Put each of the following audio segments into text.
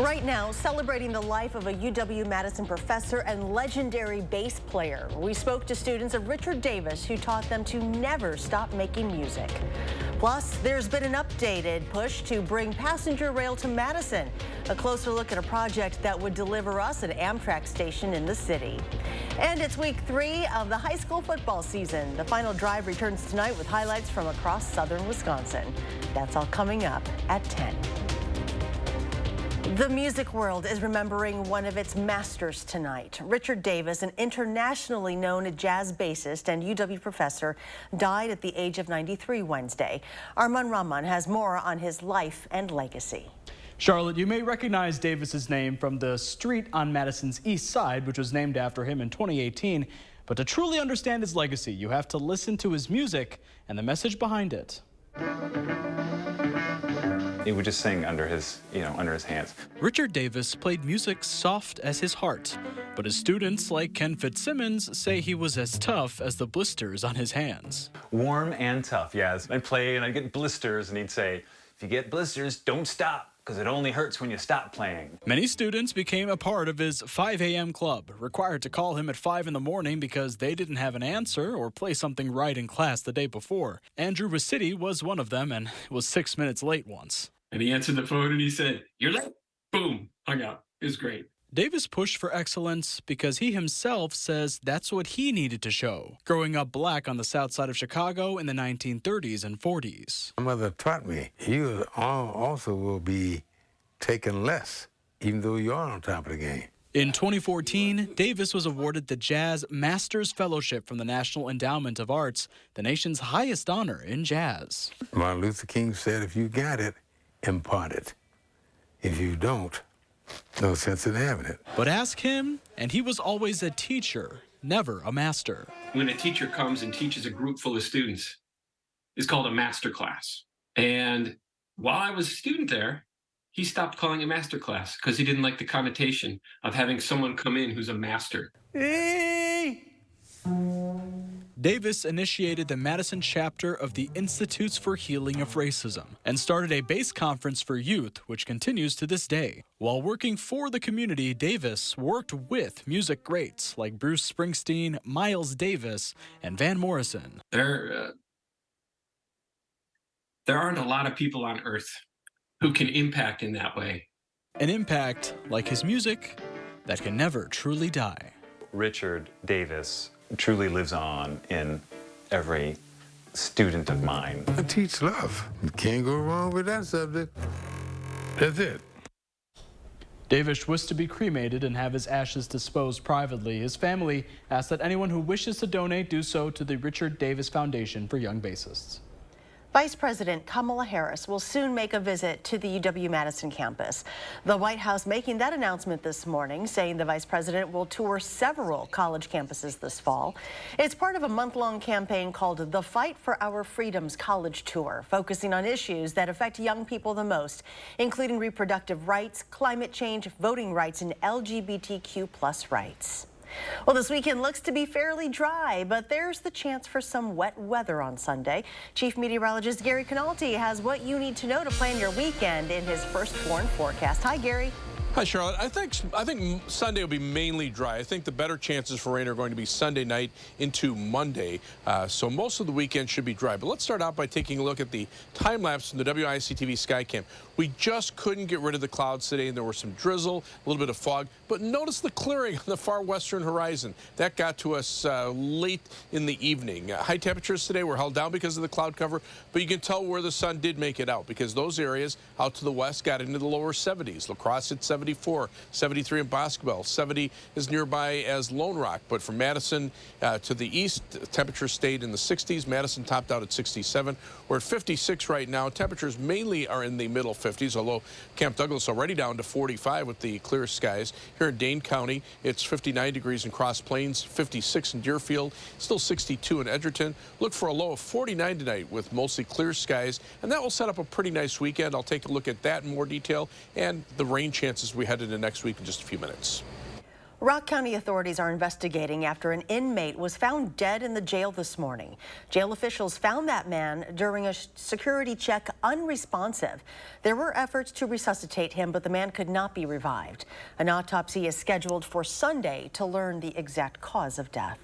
Right now, celebrating the life of a UW-Madison professor and legendary bass player. We spoke to students of Richard Davis, who taught them to never stop making music. Plus, there's been an updated push to bring passenger rail to Madison. A closer look at a project that would deliver us an Amtrak station in the city. And it's week 3 of the high school football season. The final drive returns tonight with highlights from across southern Wisconsin. That's all coming up at 10. The music world is remembering one of its masters tonight. Richard Davis, an internationally known jazz bassist and UW professor, died at the age of 93 Wednesday. Arman Rahman has more on his life and legacy. Charlotte, you may recognize Davis's name from the street on Madison's east side, which was named after him in 2018. But to truly understand his legacy, you have to listen to his music and the message behind it. He would just sing under his hands. Richard Davis played music soft as his heart, but his students, like Ken Fitzsimmons, say he was as tough as the blisters on his hands. Warm and tough, yes. I'd play and I'd get blisters, and he'd say, if you get blisters, don't stop, because it only hurts when you stop playing. Many students became a part of his 5 a.m. club, required to call him at 5 in the morning because they didn't have an answer or play something right in class the day before. Andrew Rossetti was one of them and was 6 minutes late once. And he answered the phone and he said, "You're late." Boom, hung up. It was great. Davis pushed for excellence because he himself says that's what he needed to show, growing up black on the south side of Chicago in the 1930s and 40s. My mother taught me, you also will be taken less, even though you are on top of the game. In 2014, Davis was awarded the Jazz Masters Fellowship from the National Endowment of Arts, the nation's highest honor in jazz. Martin Luther King said, if you got it, impart it. If you don't, no sense in having it. But ask him, and he was always a teacher, never a master. When a teacher comes and teaches a group full of students, it's called a master class. And while I was a student there, he stopped calling it master class because he didn't like the connotation of having someone come in who's a master. Davis initiated the Madison chapter of the Institutes for Healing of Racism and started a bass conference for youth, which continues to this day. While working for the community, Davis worked with music greats like Bruce Springsteen, Miles Davis, and Van Morrison. There aren't a lot of people on earth who can impact in that way. An impact, like his music, that can never truly die. Richard Davis truly lives on in every student of mine. I teach love. You can't go wrong with that subject. That's it. Davis wished to be cremated and have his ashes disposed privately. His family asked that anyone who wishes to donate do so to the Richard Davis Foundation for Young Bassists. Vice President Kamala Harris will soon make a visit to the UW-Madison campus. The White House making that announcement this morning, saying the vice president will tour several college campuses this fall. It's part of a month-long campaign called the Fight for Our Freedoms College Tour, focusing on issues that affect young people the most, including reproductive rights, climate change, voting rights, and LGBTQ+ rights. Well, this weekend looks to be fairly dry, but there's the chance for some wet weather on Sunday. Chief Meteorologist Gary Canalti has what you need to know to plan your weekend in his first foreign forecast. Hi, Gary. Hi, Charlotte. I think Sunday will be mainly dry. I think the better chances for rain are going to be Sunday night into Monday. So most of the weekend should be dry. But let's start out by taking a look at the time lapse from the WISC-TV Skycam. We just couldn't get rid of the clouds today, and there was some drizzle, a little bit of fog. But notice the clearing on the far western horizon. That got to us late in the evening. High temperatures today were held down because of the cloud cover, but you can tell where the sun did make it out because those areas out to the west got into the lower 70s. La Crosse at 74, 73 in Boscobel, 70 is nearby as Lone Rock. But from Madison to the east, temperatures stayed in the 60s. Madison topped out at 67. We're at 56 right now. Temperatures mainly are in the middle 50s, although Camp Douglas already down to 45 with the clear skies. Here in Dane County, it's 59 degrees in Cross Plains, 56 in Deerfield, still 62 in Edgerton. Look for a low of 49 tonight with mostly clear skies, and that will set up a pretty nice weekend. I'll take a look at that in more detail and the rain chances we head into next week in just a few minutes. Rock County authorities are investigating after an inmate was found dead in the jail this morning. Jail officials found that man during a security check unresponsive. There were efforts to resuscitate him, but the man could not be revived. An autopsy is scheduled for Sunday to learn the exact cause of death.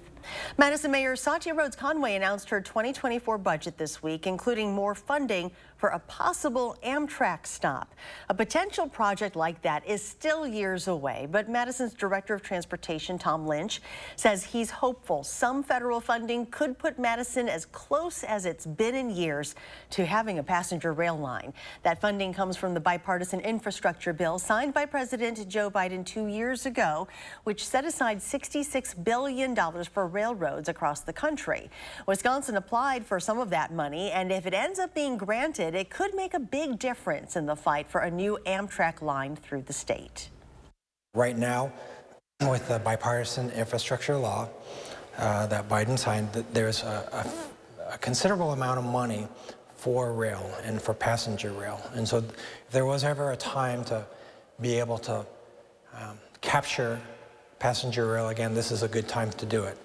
Madison Mayor Satya Rhodes Conway announced her 2024 budget this week, including more funding for a possible Amtrak stop. A potential project like that is still years away, but Madison's Director of Transportation, Tom Lynch, says he's hopeful some federal funding could put Madison as close as it's been in years to having a passenger rail line. That funding comes from the bipartisan infrastructure bill signed by President Joe Biden 2 years ago, which set aside $66 billion for railroads across the country. Wisconsin applied for some of that money, and if it ends up being granted, it could make a big difference in the fight for a new Amtrak line through the state. Right now, with the bipartisan infrastructure law that Biden signed, there's a considerable amount of money for rail and for passenger rail. And so if there was ever a time to be able to capture passenger rail again, this is a good time to do it.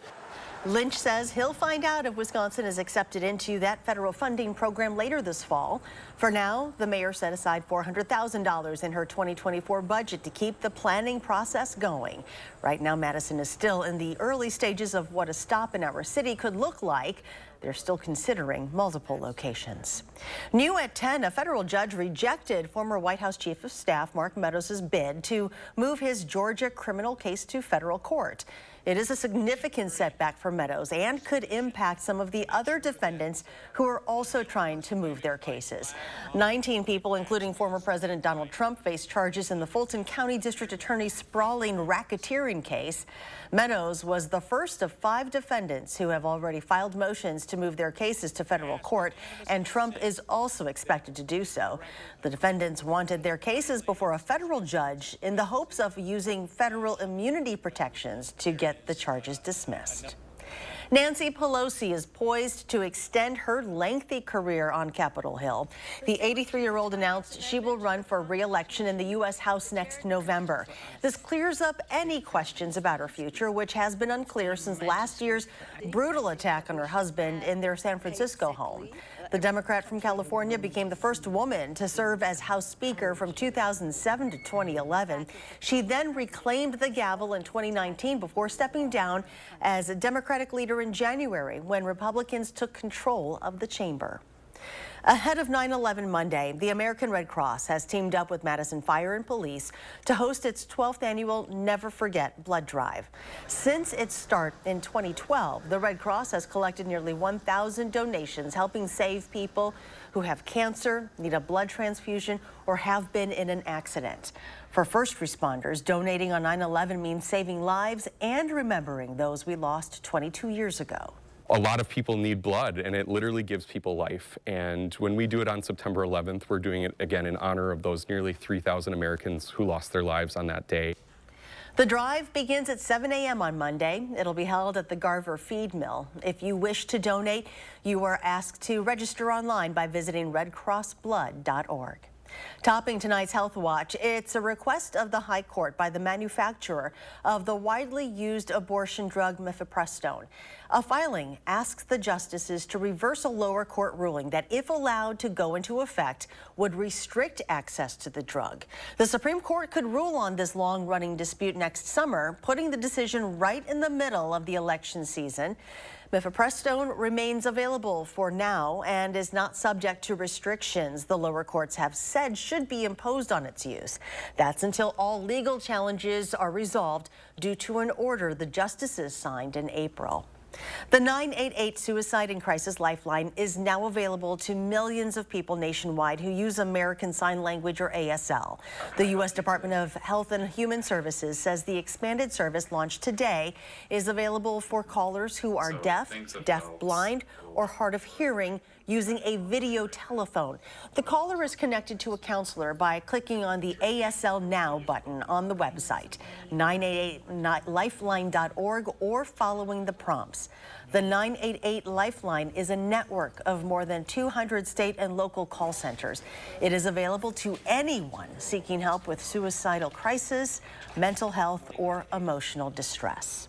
Lynch says he'll find out if Wisconsin is accepted into that federal funding program later this fall. For now, the mayor set aside $400,000 in her 2024 budget to keep the planning process going. Right now, Madison is still in the early stages of what a stop in our city could look like. They're still considering multiple locations. New at 10, a federal judge rejected former White House Chief of Staff Mark Meadows' bid to move his Georgia criminal case to federal court. It is a significant setback for Meadows and could impact some of the other defendants who are also trying to move their cases. 19 people, including former President Donald Trump, face charges in the Fulton County District Attorney's sprawling racketeering case. Meadows was the first of 5 defendants who have already filed motions to move their cases to federal court, and Trump is also expected to do so. The defendants wanted their cases before a federal judge in the hopes of using federal immunity protections to get the charges dismissed. Nancy Pelosi is poised to extend her lengthy career on Capitol Hill. The 83-year-old announced she will run for re-election in the U.S. House next November. This clears up any questions about her future, which has been unclear since last year's brutal attack on her husband in their San Francisco home. The Democrat from California became the first woman to serve as House Speaker from 2007 to 2011. She then reclaimed the gavel in 2019 before stepping down as a Democratic leader in January when Republicans took control of the chamber. Ahead of 9/11 Monday, the American Red Cross has teamed up with Madison Fire and Police to host its 12th annual Never Forget blood drive. Since its start in 2012, the Red Cross has collected nearly 1,000 donations, helping save people who have cancer, need a blood transfusion, or have been in an accident. For first responders, donating on 9/11 means saving lives and remembering those we lost 22 years ago. A lot of people need blood, and it literally gives people life. And when we do it on September 11th, we're doing it again in honor of those nearly 3,000 Americans who lost their lives on that day. The drive begins at 7 a.m. on Monday. It'll be held at the Garver Feed Mill. If you wish to donate, you are asked to register online by visiting redcrossblood.org. Topping tonight's Health Watch, it's a request of the High Court by the manufacturer of the widely used abortion drug mifepristone. A filing asks the justices to reverse a lower court ruling that, if allowed to go into effect, would restrict access to the drug. The Supreme Court could rule on this long-running dispute next summer, putting the decision right in the middle of the election season. Mifepristone remains available for now and is not subject to restrictions the lower courts have said should be imposed on its use. That's until all legal challenges are resolved due to an order the justices signed in April. The 988 Suicide and Crisis Lifeline is now available to millions of people nationwide who use American Sign Language or ASL. The U.S. Department of Health and Human Services says the expanded service launched today is available for callers who are deaf, blind, or hard of hearing using a video telephone. The caller is connected to a counselor by clicking on the ASL Now button on the website, 988lifeline.org, or following the prompts. The 988 Lifeline is a network of more than 200 state and local call centers. It is available to anyone seeking help with suicidal crisis, mental health, or emotional distress.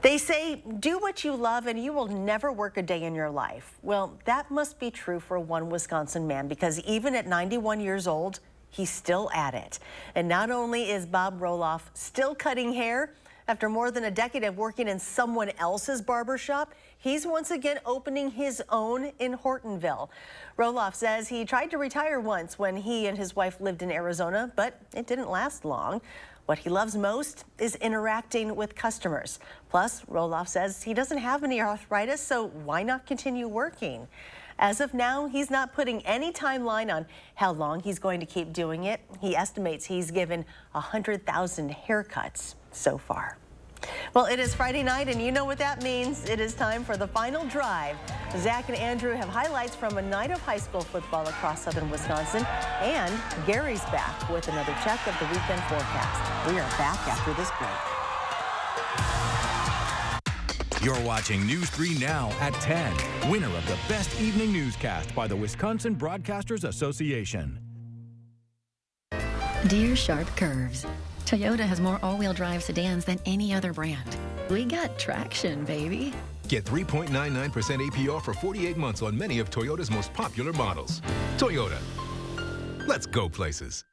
They say, do what you love and you will never work a day in your life. Well, that must be true for one Wisconsin man, because even at 91 years old, he's still at it. And not only is Bob Roloff still cutting hair, after more than a decade of working in someone else's barbershop, he's once again opening his own in Hortonville. Roloff says he tried to retire once when he and his wife lived in Arizona, but it didn't last long. What he loves most is interacting with customers. Plus, Roloff says he doesn't have any arthritis, so why not continue working? As of now, he's not putting any timeline on how long he's going to keep doing it. He estimates he's given 100,000 haircuts so far. Well, it is Friday night, and you know what that means. It is time for the final drive. Zach and Andrew have highlights from a night of high school football across southern Wisconsin, and Gary's back with another check of the weekend forecast. We are back after this break. You're watching News 3 Now at 10. Winner of the Best Evening Newscast by the Wisconsin Broadcasters Association. Dear Sharp Curves, Toyota has more all-wheel drive sedans than any other brand. We got traction, baby. Get 3.99% APR for 48 months on many of Toyota's most popular models. Toyota. Let's go places.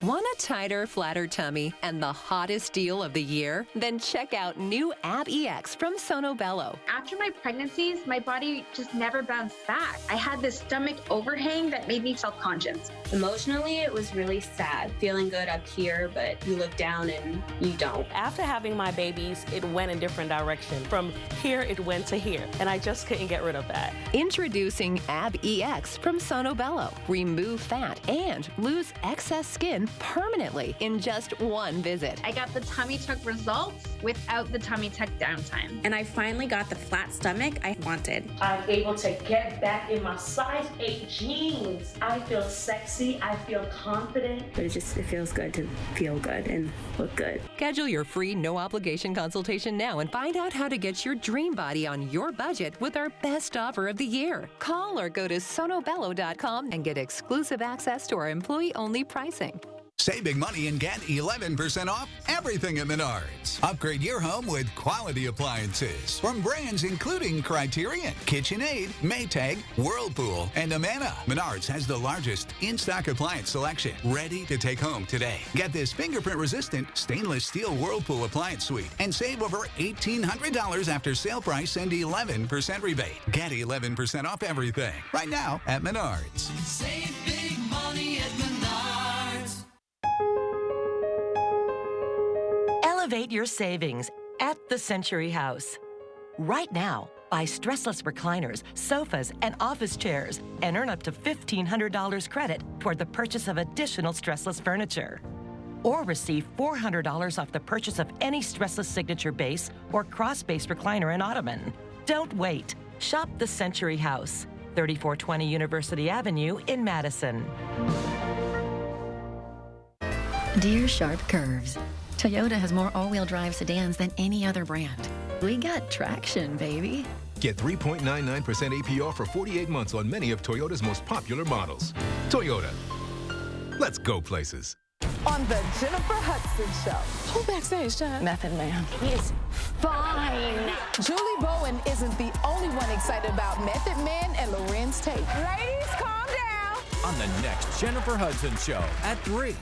Want a tighter, flatter tummy and the hottest deal of the year? Then check out new Ab EX from Sono Bello. After my pregnancies, my body just never bounced back. I had this stomach overhang that made me self-conscious. Emotionally, it was really sad. Feeling good up here, but you look down and you don't. After having my babies, it went in different direction. From here, it went to here, and I just couldn't get rid of that. Introducing Ab EX from Sono Bello. Remove fat and lose excess skin permanently in just one visit. I got the tummy tuck results without the tummy tuck downtime. And I finally got the flat stomach I wanted. I'm able to get back in my size 8 jeans. I feel sexy, I feel confident. But it feels good to feel good and look good. Schedule your free no-obligation consultation now and find out how to get your dream body on your budget with our best offer of the year. Call or go to sonobello.com and get exclusive access to our employee-only pricing. Save big money and get 11% off everything at Menards. Upgrade your home with quality appliances from brands including Criterion, KitchenAid, Maytag, Whirlpool, and Amana. Menards has the largest in-stock appliance selection, ready to take home today. Get this fingerprint-resistant stainless steel Whirlpool appliance suite and save over $1,800 after sale price and 11% rebate. Get 11% off everything right now at Menards. Save big money at Menards. Elevate your savings at the Century House. Right now, buy stressless recliners, sofas, and office chairs and earn up to $1,500 credit toward the purchase of additional stressless furniture. Or receive $400 off the purchase of any stressless signature base or cross-base recliner and ottoman. Don't wait. Shop the Century House, 3420 University Avenue in Madison. Dear Sharp Curves, Toyota has more all-wheel drive sedans than any other brand. We got traction, baby. Get 3.99% APR for 48 months on many of Toyota's most popular models. Toyota. Let's go places. On the Jennifer Hudson Show. Who backstage, John? Method Man. He is fine. Julie Bowen isn't the only one excited about Method Man and Lorenz Tate. Ladies, calm down. On the next Jennifer Hudson Show at 3.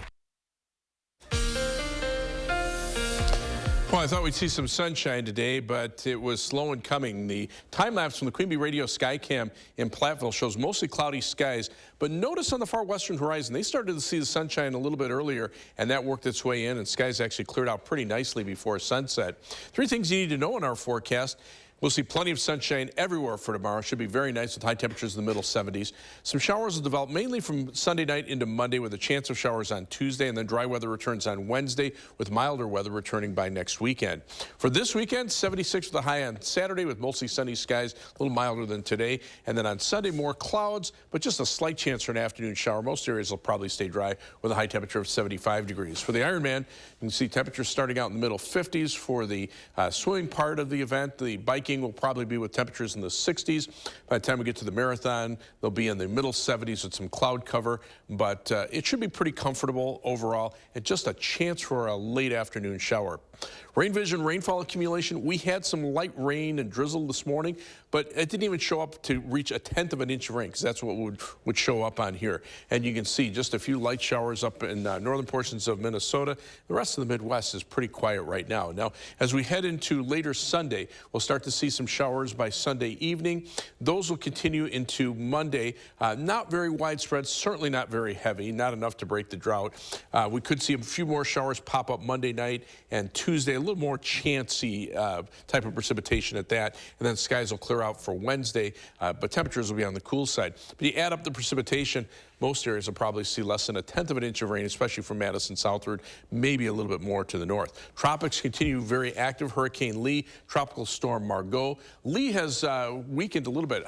Well, I thought we'd see some sunshine today, but it was slow in coming. The time-lapse from the Queen Bee Radio Skycam in Platteville shows mostly cloudy skies, but notice on the far western horizon, they started to see the sunshine a little bit earlier, and that worked its way in, and skies actually cleared out pretty nicely before sunset. 3 things you need to know in our forecast. We'll see plenty of sunshine everywhere for tomorrow. Should be very nice with high temperatures in the middle 70s. Some showers will develop mainly from Sunday night into Monday with a chance of showers on Tuesday, and then dry weather returns on Wednesday with milder weather returning by next weekend. For this weekend, 76 with a high on Saturday with mostly sunny skies, a little milder than today. And then on Sunday, more clouds, but just a slight chance for an afternoon shower. Most areas will probably stay dry with a high temperature of 75 degrees. For the Ironman, you can see temperatures starting out in the middle 50s for the swimming part of the event. The biking will probably be with temperatures in the 60s. By the time we get to the marathon, they'll be in the middle 70s with some cloud cover, but it should be pretty comfortable overall, and just a chance for a late afternoon shower. Rain vision, rainfall accumulation. We had some light rain and drizzle this morning, but it didn't even show up to reach 1/10 of an inch of rain, because that's what would show up on here. And you can see just a few light showers up in northern portions of Minnesota. The rest of the Midwest is pretty quiet right now. Now, as we head into later Sunday, we'll start to see some showers by Sunday evening. Those will continue into Monday. Not very widespread, certainly not very heavy, not enough to break the drought. We could see a few more showers pop up Monday night and Tuesday, a little more chancy type of precipitation at that, and then skies will clear out for Wednesday, but temperatures will be on the cool side. But you add up the precipitation, most areas will probably see less than 1/10 of an inch of rain, especially from Madison southward, maybe a little bit more to the north. Tropics continue very active. Hurricane Lee, Tropical Storm Margot. Lee has weakened a little bit.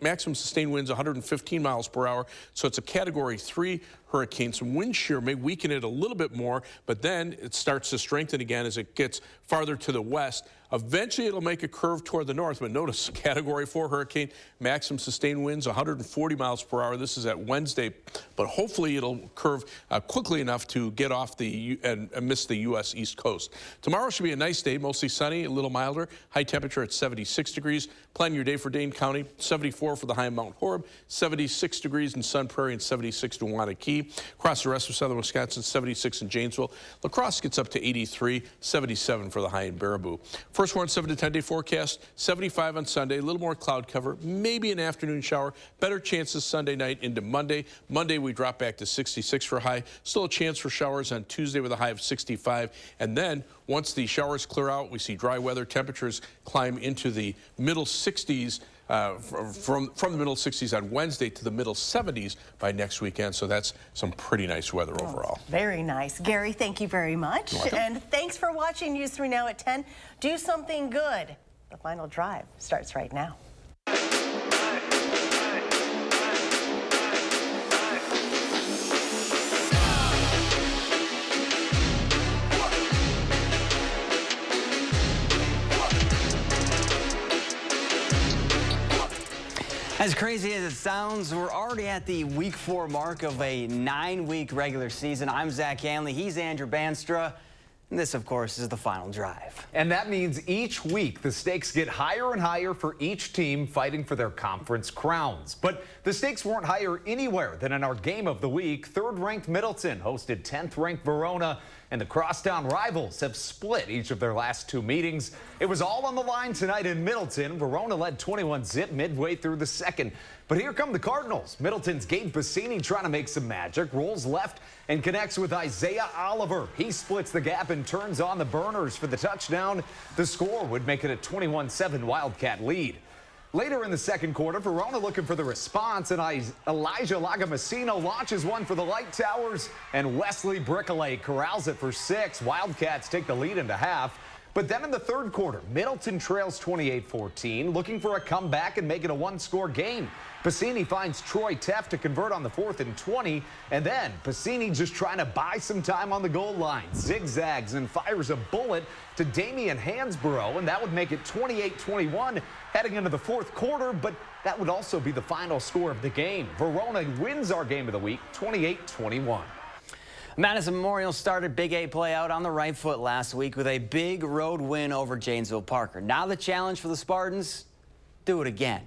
Maximum sustained winds 115 miles per hour, so it's a Category 3 hurricane. Some wind shear may weaken it a little bit more, but then it starts to strengthen again as it gets farther to the west. Eventually, it'll make a curve toward the north, but notice Category 4 hurricane, maximum sustained winds 140 miles per hour. This is at Wednesday, but hopefully it'll curve quickly enough to get off and miss the U.S. East Coast. Tomorrow should be a nice day, mostly sunny, a little milder, high temperature at 76 degrees. Plan your day for Dane County, 74 for the high in Mount Horeb, 76 degrees in Sun Prairie, and 76 to Wanakee. Across the rest of southern Wisconsin, 76 in Janesville. La Crosse gets up to 83, 77 for the high in Baraboo. First warn 7 to 10 day forecast, 75 on Sunday, a little more cloud cover, maybe an afternoon shower, better chances Sunday night into Monday. Monday we drop back to 66 for high, still a chance for showers on Tuesday with a high of 65, and then once the showers clear out, we see dry weather, temperatures climb into the middle 60s, from the middle 60s on Wednesday to the middle 70s by next weekend. So that's some pretty nice weather overall. Very nice. Gary, thank you very much. And thanks for watching News 3 Now at 10. Do something good. The final drive starts right now. As crazy as it sounds, we're already at the week 4 mark of a 9-week regular season. I'm Zach Hanley, he's Andrew Banstra, and this, of course, is the final drive. And that means each week the stakes get higher and higher for each team fighting for their conference crowns. But the stakes weren't higher anywhere than in our game of the week. 3rd-ranked Middleton hosted 10th-ranked Verona, and the crosstown rivals have split each of their last 2 meetings. It was all on the line tonight in Middleton. Verona led 21-zip midway through the second. But here come the Cardinals. Middleton's Gabe Bassini trying to make some magic, rolls left and connects with Isaiah Oliver. He splits the gap and turns on the burners for the touchdown. The score would make it a 21-7 Wildcat lead. Later in the second quarter, Verona looking for the response, and Elijah Lagomasino launches one for the Light Towers, and Wesley Brickley corrals it for 6. Wildcats take the lead into half. But then in the third quarter, Middleton trails 28-14, looking for a comeback and make it a 1-score game. Bassini finds Troy Teff to convert on the 4th and 20, and then Bassini just trying to buy some time on the goal line, zigzags and fires a bullet to Damian Hansborough, and that would make it 28-21 heading into the 4th quarter, but that would also be the final score of the game. Verona wins our game of the week, 28-21. Madison Memorial started Big A play out on the right foot last week with a big road win over Janesville Parker. Now the challenge for the Spartans, do it again.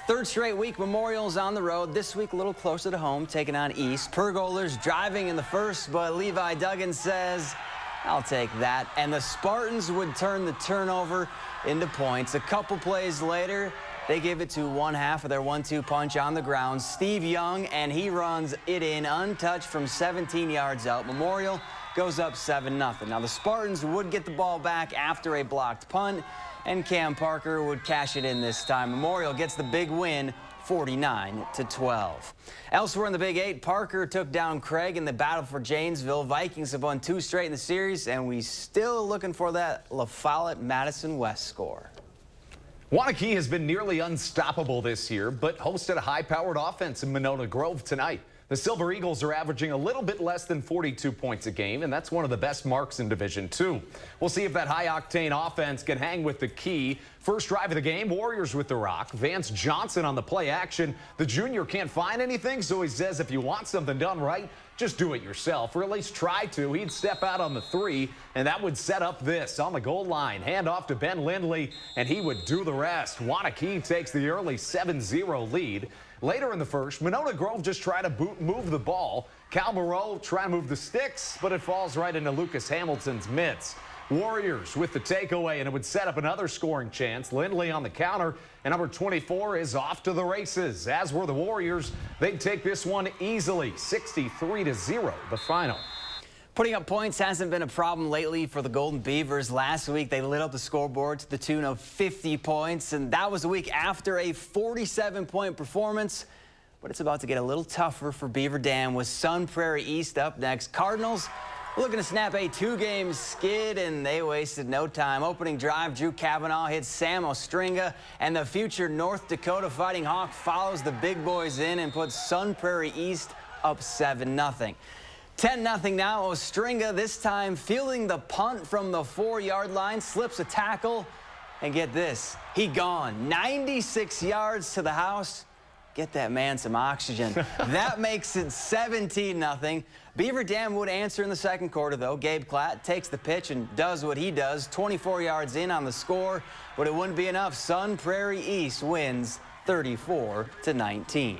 3rd straight week, Memorial's on the road. This week a little closer to home, taking on East. Pergolders driving in the first, but Levi Duggan says, I'll take that. And the Spartans would turn the turnover into points. A couple plays later, they give it to one half of their 1-2 punch on the ground. Steve Young, and he runs it in untouched from 17 yards out. Memorial goes up 7-0. Now the Spartans would get the ball back after a blocked punt, and Cam Parker would cash it in this time. Memorial gets the big win, 49-12. Elsewhere in the Big 8, Parker took down Craig in the battle for Janesville. Vikings have won 2 straight in the series, and we still looking for that La Follette Madison West score. Wanakee has been nearly unstoppable this year, but hosted a high-powered offense in Monona Grove tonight. The Silver Eagles are averaging a little bit less than 42 points a game, and that's one of the best marks in Division II. We'll see if that high-octane offense can hang with the key. First drive of the game, Warriors with the rock. Vance Johnson on the play action. The junior can't find anything, so he says if you want something done right, just do it yourself, or at least try to. He'd step out on the 3, and that would set up this on the goal line. Hand off to Ben Lindley, and he would do the rest. Wanakee takes the early 7-0 lead. Later in the first, Monona Grove just tried to move the ball. Cal Moreau trying to move the sticks, but it falls right into Lucas Hamilton's mitts. Warriors with the takeaway, and it would set up another scoring chance. Lindley on the counter, and number 24 is off to the races. As were the Warriors, they'd take this one easily, 63-0, the final. Putting up points hasn't been a problem lately for the Golden Beavers. Last week, they lit up the scoreboard to the tune of 50 points, and that was a week after a 47-point performance. But it's about to get a little tougher for Beaver Dam with Sun Prairie East up next. Cardinals looking to snap a 2-game skid, and they wasted no time. Opening drive, Drew Kavanaugh hits Sam Ostringa, and the future North Dakota Fighting Hawk follows the big boys in and puts Sun Prairie East up 7-0. 10-0 now. Ostringa this time fielding the punt from the 4-yard line, slips a tackle, and get this, he gone 96 yards to the house. Get that man some oxygen. That makes it 17-0. Beaver Dam would answer in the second quarter, though. Gabe Klatt takes the pitch and does what he does, 24 yards in on the score, but it wouldn't be enough. Sun Prairie East wins 34-19.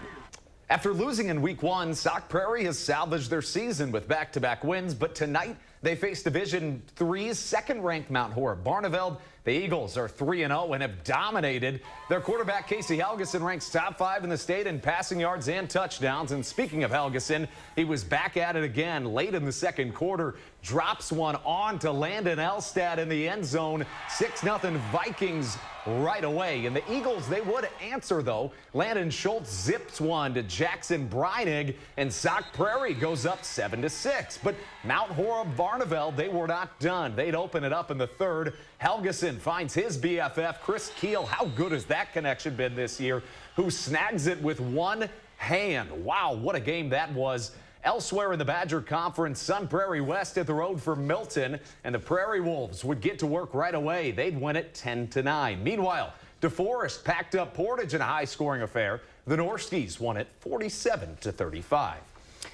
After losing in Week 1, Sauk Prairie has salvaged their season with back-to-back wins, but tonight they face Division III's second-ranked Mount Horeb Barneveld. The Eagles are 3-0 and have dominated. Their quarterback, Casey Helgeson, ranks top 5 in the state in passing yards and touchdowns. And speaking of Helgeson, he was back at it again late in the second quarter. Drops one on to Landon Elstad in the end zone. 6-0 Vikings right away. And the Eagles, they would answer, though. Landon Schultz zips one to Jackson Breinig, and Sauk Prairie goes up 7-6. But Mount Horeb Barneveld, they were not done. They'd open it up in the third. Helgeson finds his BFF, Chris Keel. How good has that connection been this year? Who snags it with one hand. Wow, what a game that was. Elsewhere in the Badger Conference, Sun Prairie West hit the road for Milton, and the Prairie Wolves would get to work right away. They'd win it 10-9. Meanwhile, DeForest packed up Portage in a high-scoring affair. The Norskies won it 47-35.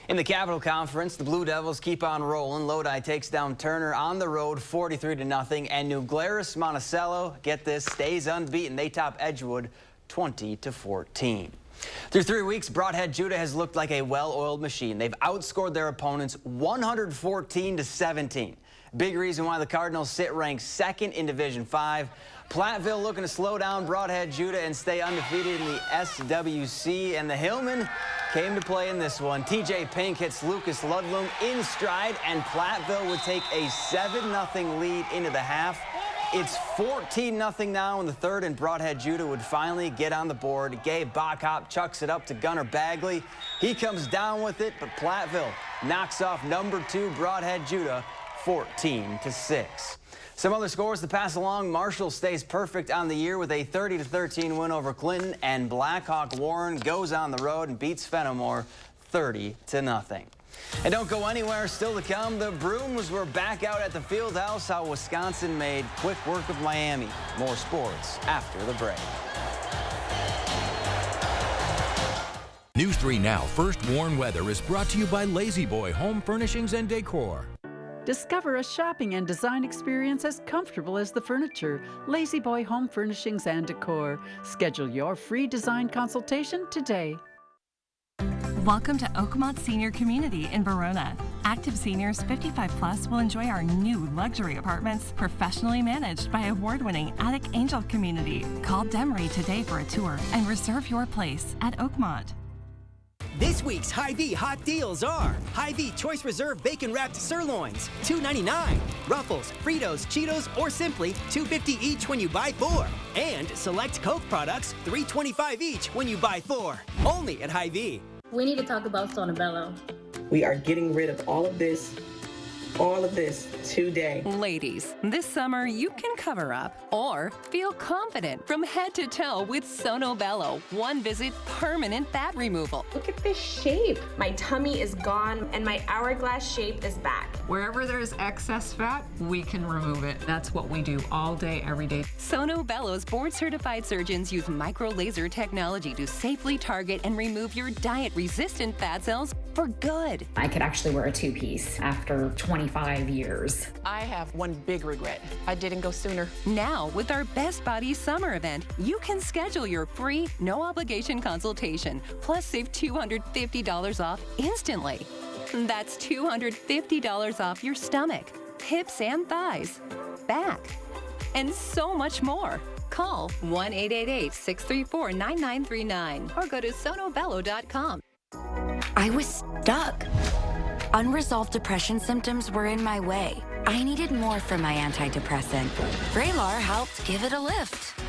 In the Capital Conference, the Blue Devils keep on rolling. Lodi takes down Turner on the road 43-0, and New Glarus Monticello, get this, stays unbeaten. They top Edgewood 20-14. Through 3 weeks, Broadhead Judah has looked like a well-oiled machine. They've outscored their opponents 114-17. Big reason why the Cardinals sit ranked second in Division 5. Platteville looking to slow down Broadhead Judah and stay undefeated in the SWC. And the Hillmen came to play in this one. TJ Pink hits Lucas Ludlum in stride, and Platteville would take a 7-0 lead into the half. It's 14-0 now in the third, and Broadhead Judah would finally get on the board. Gabe Backhop chucks it up to Gunnar Bagley. He comes down with it, but Platteville knocks off number 2 Broadhead Judah 14-6. Some other scores to pass along. Marshall stays perfect on the year with a 30-13 win over Clinton, and Blackhawk Warren goes on the road and beats Fenimore 30-0. And don't go anywhere, still to come, the Brooms were back out at the field house, how Wisconsin made quick work of Miami. More sports after the break. News 3 Now First Warn Weather is brought to you by Lazy Boy Home Furnishings and Decor. Discover a shopping and design experience as comfortable as the furniture. Lazy Boy Home Furnishings and Decor. Schedule your free design consultation today. Welcome to Oakmont Senior Community in Verona. Active seniors 55 plus will enjoy our new luxury apartments, professionally managed by award-winning Attic Angel Community. Call Demery today for a tour and reserve your place at Oakmont. This week's Hy-Vee hot deals are Hy-Vee Choice Reserve Bacon Wrapped Sirloins, $2.99. Ruffles, Fritos, Cheetos, or simply $2.50 each when you buy 4. And select Coke products, $3.25 each when you buy 4. Only at Hy-Vee. We need to talk about Sono Bello. We are getting rid of all of this today. Ladies, this summer you can cover up or feel confident from head to toe with Sono Bello. One visit, permanent fat removal. Look at this shape. My tummy is gone and my hourglass shape is back. Wherever there's excess fat, we can remove it. That's what we do all day, every day. Sono Bello's board-certified surgeons use micro-laser technology to safely target and remove your diet-resistant fat cells for good. I could actually wear a 2-piece after 25 years. I have one big regret. I didn't go sooner. Now, with our Best Bodies summer event, you can schedule your free, no-obligation consultation, plus save $250 off instantly. That's $250 off your stomach, hips and thighs, back, and so much more. Call 1-888-634-9939 or go to sonobello.com. I was stuck. Unresolved depression symptoms were in my way. I needed more from my antidepressant. Vraylar helped give it a lift.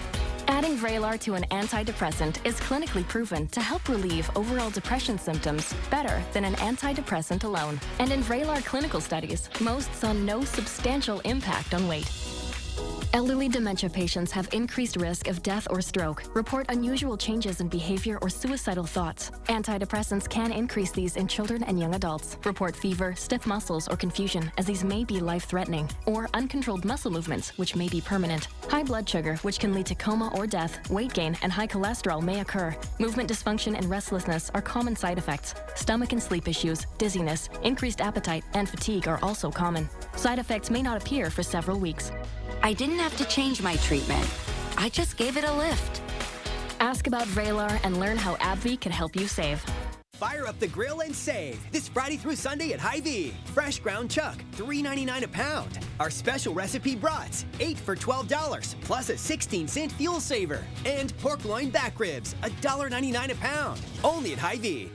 Adding Vraylar to an antidepressant is clinically proven to help relieve overall depression symptoms better than an antidepressant alone. And in Vraylar clinical studies, most saw no substantial impact on weight. Elderly dementia patients have increased risk of death or stroke, report unusual changes in behavior or suicidal thoughts. Antidepressants can increase these in children and young adults, report fever, stiff muscles, or confusion, as these may be life-threatening, or uncontrolled muscle movements, which may be permanent. High blood sugar, which can lead to coma or death, weight gain, and high cholesterol may occur. Movement dysfunction and restlessness are common side effects. Stomach and sleep issues, dizziness, increased appetite, and fatigue are also common. Side effects may not appear for several weeks. I didn't have to change my treatment. I just gave it a lift. Ask about Vraylar and learn how AbbVie can help you save. Fire up the grill and save this Friday through Sunday at Hy-Vee. Fresh ground chuck, $3.99 a pound. Our special recipe brats, 8 for $12, plus a 16-cent fuel saver. And pork loin back ribs, $1.99 a pound. Only at Hy-Vee.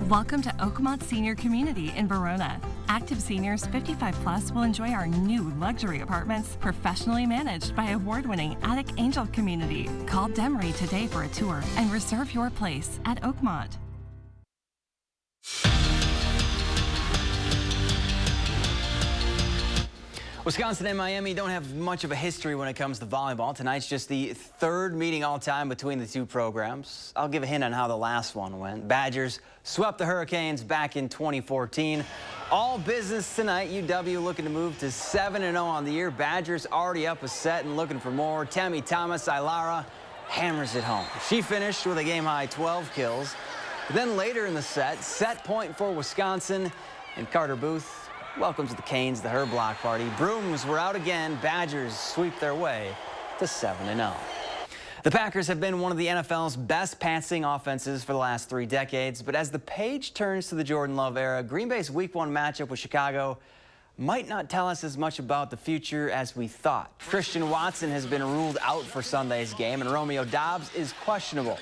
Welcome to Oakmont Senior Community in Verona. Active seniors 55 plus will enjoy our new luxury apartments, professionally managed by award-winning Attic Angel Community. Call Demery today for a tour and reserve your place at Oakmont. Wisconsin and Miami don't have much of a history when it comes to volleyball. Tonight's just the third meeting all time between the two programs. I'll give a hint on how the last one went. Badgers swept the Hurricanes back in 2014. All business tonight. UW looking to move to 7-0 on the year. Badgers already up a set and looking for more. Tammy Thomas, Ilara, hammers it home. She finished with a game-high 12 kills. Then later in the set point for Wisconsin, and Carter Booth welcomes the Canes, the her block party. Brooms were out again. Badgers sweep their way to 7-0. The Packers have been one of the NFL's best passing offenses for the last 3 decades, but as the page turns to the Jordan Love era, Green Bay's Week 1 matchup with Chicago might not tell us as much about the future as we thought. Christian Watson has been ruled out for Sunday's game, and Romeo Doubs is questionable.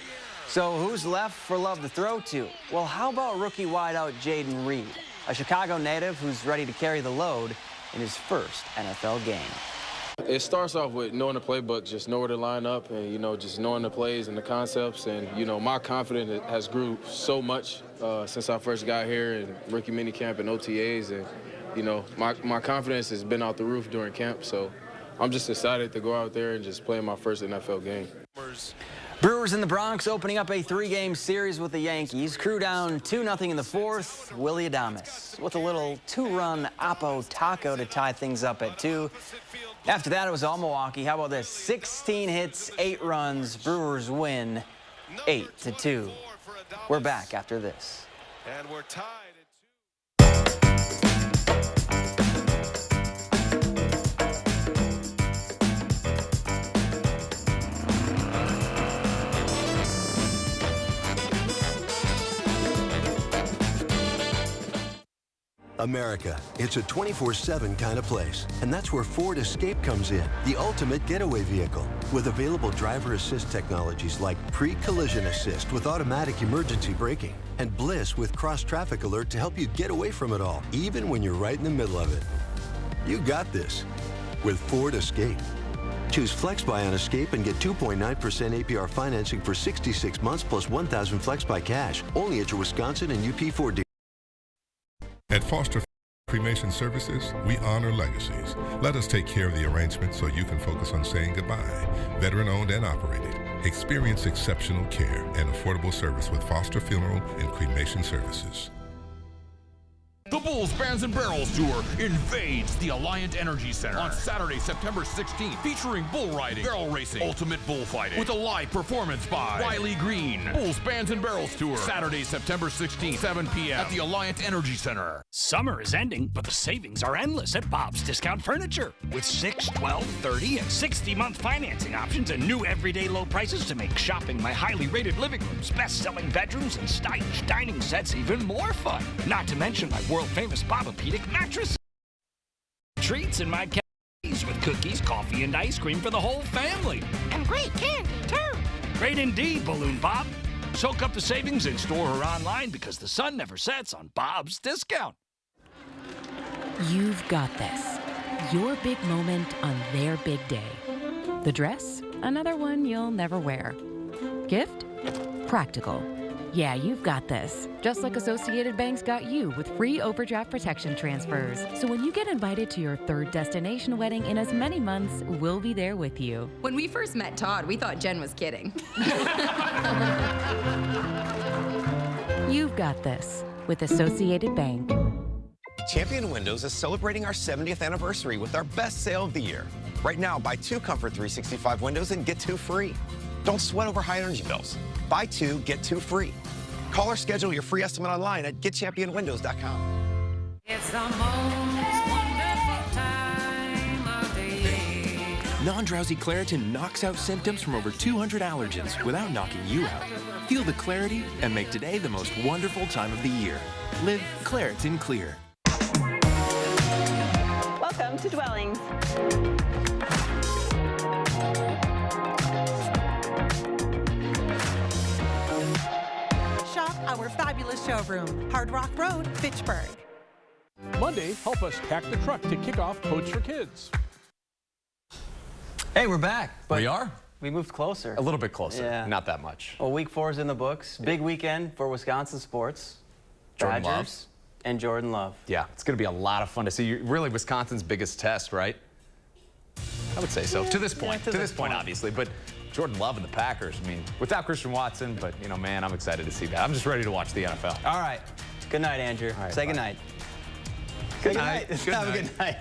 So who's left for Love to throw to? Well, how about rookie wideout Jaden Reed, a Chicago native who's ready to carry the load in his first NFL game? It starts off with knowing the playbook, just know where to line up, and, just knowing the plays and the concepts. And, my confidence has grew so much since I first got here in rookie minicamp and OTAs. And, my confidence has been out the roof during camp. So I'm just excited to go out there and just play my first NFL game. Brewers in the Bronx opening up a 3-game series with the Yankees. Crew down 2-0 in the 4th. Willie Adames with a little 2-run Oppo Taco to tie things up at 2. After that, it was all Milwaukee. How about this? 16 hits, 8 runs. Brewers win 8-2. We're back after this. And we're tied A America, it's a 24/7 kind of place. And that's where Ford Escape comes in, the ultimate getaway vehicle. With available driver assist technologies like pre-collision assist with automatic emergency braking, and Bliss with cross-traffic alert to help you get away from it all, even when you're right in the middle of it. You got this with Ford Escape. Choose FlexBuy on Escape and get 2.9% APR financing for 66 months plus $1,000 FlexBuy cash. Only at your Wisconsin and UP Ford dealers. At Foster Cremation Services, we honor legacies. Let us take care of the arrangement so you can focus on saying goodbye. Veteran owned and operated. Experience exceptional care and affordable service with Foster Funeral and Cremation Services. The Bulls Bands and Barrels Tour invades the Alliant Energy Center on Saturday, September 16th, featuring bull riding, barrel racing, ultimate bullfighting, with a live performance by Riley Green. Bulls Bands and Barrels Tour, Saturday, September 16th, 7 p.m. at the Alliant Energy Center. Summer is ending, but the savings are endless at Bob's Discount Furniture. With 6, 12, 30, and 60-month financing options and new everyday low prices to make shopping my highly rated living rooms, best-selling bedrooms, and stylish dining sets even more fun. Not to mention my world-famous Bobapedic mattress. Treats in my cafes with cookies, coffee, and ice cream for the whole family. And great candy, too. Great indeed, Balloon Bob. Soak up the savings in store or online because the sun never sets on Bob's Discount. You've got this. Your big moment on their big day. The dress? Another one you'll never wear. Gift? Practical. Yeah, you've got this. Just like Associated Bank's got you with free overdraft protection transfers. So when you get invited to your third destination wedding in as many months, we'll be there with you. When we first met Todd, we thought Jen was kidding. You've got this with Associated Bank. Champion Windows is celebrating our 70th anniversary with our best sale of the year. Right now, buy 2 Comfort 365 windows and get 2 free. Don't sweat over high energy bills. Buy 2, get 2 free. Call or schedule your free estimate online at getchampionwindows.com. It's the most wonderful time of the year. Non-drowsy Claritin knocks out symptoms from over 200 allergens without knocking you out. Feel the clarity and make today the most wonderful time of the year. Live Claritin Clear. Welcome to Dwellings. Shop our fabulous showroom, Hard Rock Road, Fitchburg. Monday, help us pack the truck to kick off Coach for Kids. Hey, we're back. We are? We moved closer. A little bit closer. Yeah. Not that much. Well, week 4 is in the books. Big weekend for Wisconsin sports. Jordan Love. Badgers and Jordan Love. Yeah, it's going to be a lot of fun to see. Really Wisconsin's biggest test, right? I would say so. To this point. To this point, obviously. But Jordan Love and the Packers, I mean, without Christian Watson, but, you know, man, I'm excited to see that. I'm just ready to watch the NFL. All right. Good night, Andrew. All right, Say bye. good night. Good night. Have a good night.